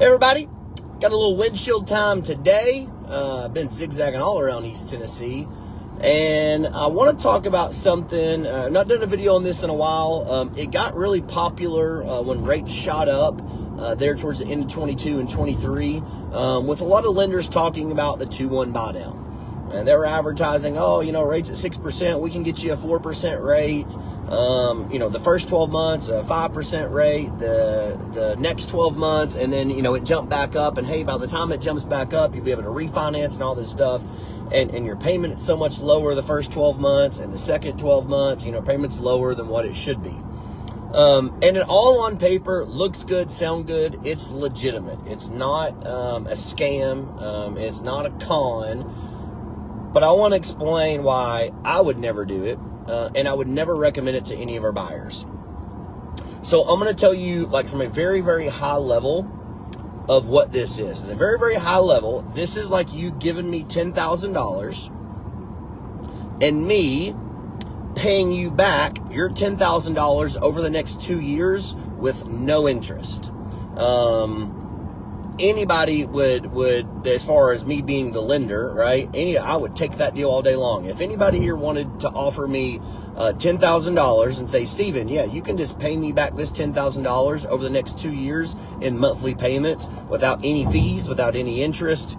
Hey everybody, got a little windshield time today. I've been zigzagging all around East Tennessee, and I want to talk about something. I've not done a video on this in a while. It got really popular when rates shot up there towards the end of 22 and 23, with a lot of lenders talking about the 2-1 buy down. And they were advertising, oh, rates at 6%, we can get you a 4% rate. The first 12 months, a 5% rate, the next 12 months, and then, it jumped back up. And hey, by the time it jumps back up, you'll be able to refinance and all this stuff. And your payment is so much lower the first 12 months, and the second 12 months, payment's lower than what it should be. And it all on paper looks good, sound good. It's legitimate. It's not a scam. It's not a con. But I want to explain why I would never do it, and I would never recommend it to any of our buyers. So I'm going to tell you, from a very, very high level of what this is. At a very, very high level, this is like you giving me $10,000 and me paying you back your $10,000 over the next 2 years with no interest. Anybody would, as far as me being the lender, right? I would take that deal all day long. If anybody here wanted to offer me $10,000 and say, Steven, yeah, you can just pay me back this $10,000 over the next 2 years in monthly payments without any fees, without any interest,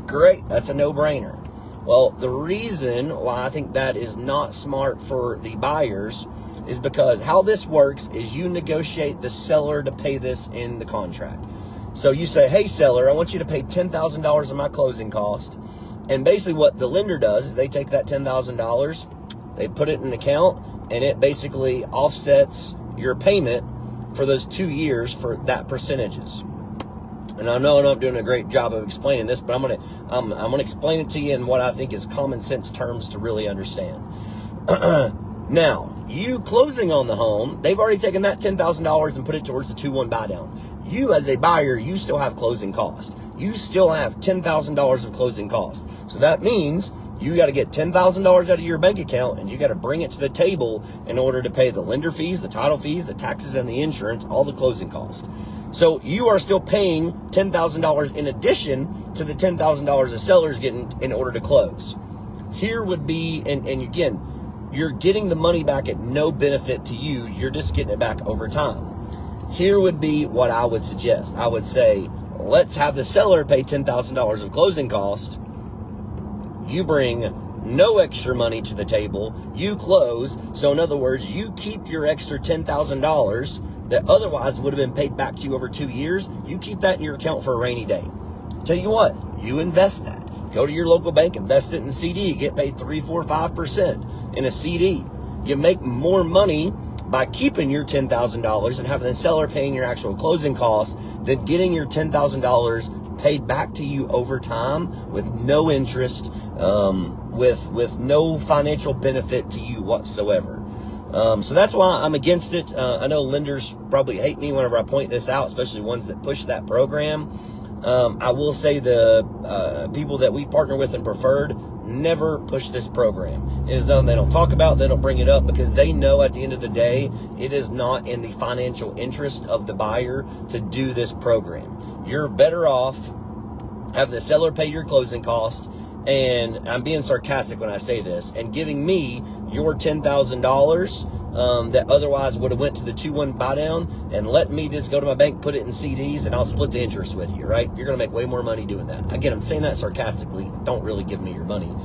great, that's a no-brainer. Well, the reason why I think that is not smart for the buyers is because how this works is you negotiate the seller to pay this in the contract. So you say, hey, seller, I want you to pay $10,000 of my closing cost. And basically what the lender does is they take that $10,000, they put it in an account, and it basically offsets your payment for those 2 years for that percentages. And I know I'm not doing a great job of explaining this, but I'm gonna explain it to you in what I think is common sense terms to really understand. Now, you closing on the home, they've already taken that $10,000 and put it towards the 2-1 buy down. You as a buyer, you still have closing costs. You still have $10,000 of closing costs. So that means you got to get $10,000 out of your bank account and you got to bring it to the table in order to pay the lender fees, the title fees, the taxes and the insurance, all the closing costs. So you are still paying $10,000 in addition to the $10,000 the seller's getting in order to close. Here would be, and again, you're getting the money back at no benefit to you. You're just getting it back over time. Here would be what I would suggest. I would say, let's have the seller pay $10,000 of closing cost. You bring no extra money to the table. You close. So in other words, you keep your extra $10,000 that otherwise would have been paid back to you over 2 years. You keep that in your account for a rainy day. Tell you what, you invest that. Go to your local bank, invest it in CD. You get paid 3, 4, 5% in a CD. You make more money by keeping your $10,000 and having the seller paying your actual closing costs than getting your $10,000 paid back to you over time with no interest, with no financial benefit to you whatsoever. So that's why I'm against it. I know lenders probably hate me whenever I point this out, especially ones that push that program. I will say the people that we partner with and Preferred never push this program. It is nothing they don't talk about, they don't bring it up, because they know at the end of the day, it is not in the financial interest of the buyer to do this program. You're better off having the seller pay your closing cost, and I'm being sarcastic when I say this, and giving me your $10,000 that otherwise would have went to the 2-1 buy down, and let me just go to my bank, put it in CDs, and I'll split the interest with you, right? You're going to make way more money doing that. Again, I'm saying that sarcastically. Don't really give me your money.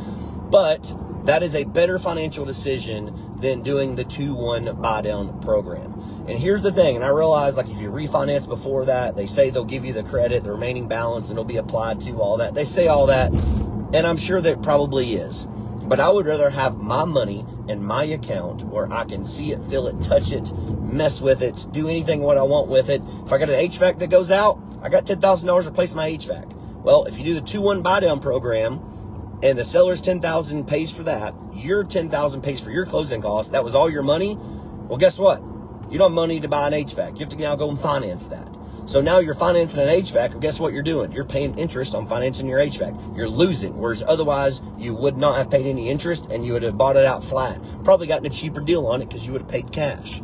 But that is a better financial decision than doing the 2-1 buy down program. And here's the thing, and I realize if you refinance before that, they say they'll give you the credit, the remaining balance, and it'll be applied to all that. They say all that, and I'm sure that probably is. But I would rather have my money in my account where I can see it, feel it, touch it, mess with it, do anything what I want with it. If I got an HVAC that goes out, I got $10,000 to replace my HVAC. Well, if you do the 2-1 buy down program and the seller's $10,000 pays for that, your $10,000 pays for your closing costs, that was all your money. Well, guess what? You don't have money to buy an HVAC. You have to now go and finance that. So now you're financing an HVAC, and guess what you're doing? You're paying interest on financing your HVAC. You're losing, whereas otherwise you would not have paid any interest and you would have bought it out flat. Probably gotten a cheaper deal on it because you would have paid cash.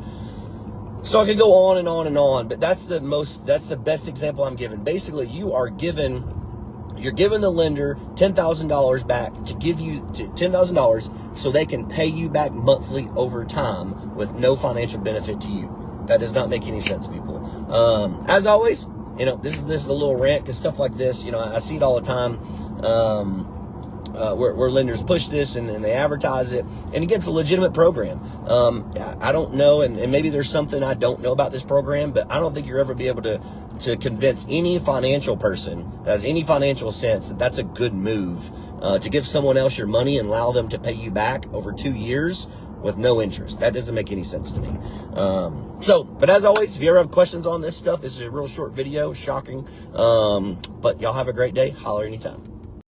So I could go on and on and on, but that's the best example I'm giving. Basically, you're giving the lender $10,000 back to give you $10,000 so they can pay you back monthly over time with no financial benefit to you. That does not make any sense, people. As always, this is a little rant, because stuff like this, I see it all the time. Where lenders push this and they advertise it, and again, it's a legitimate program. I don't know, and maybe there's something I don't know about this program, but I don't think you're ever be able to convince any financial person that has any financial sense that that's a good move, to give someone else your money and allow them to pay you back over 2 years with no interest. That doesn't make any sense to me. But as always, if you ever have questions on this stuff, this is a real short video, shocking. But y'all have a great day. Holler anytime.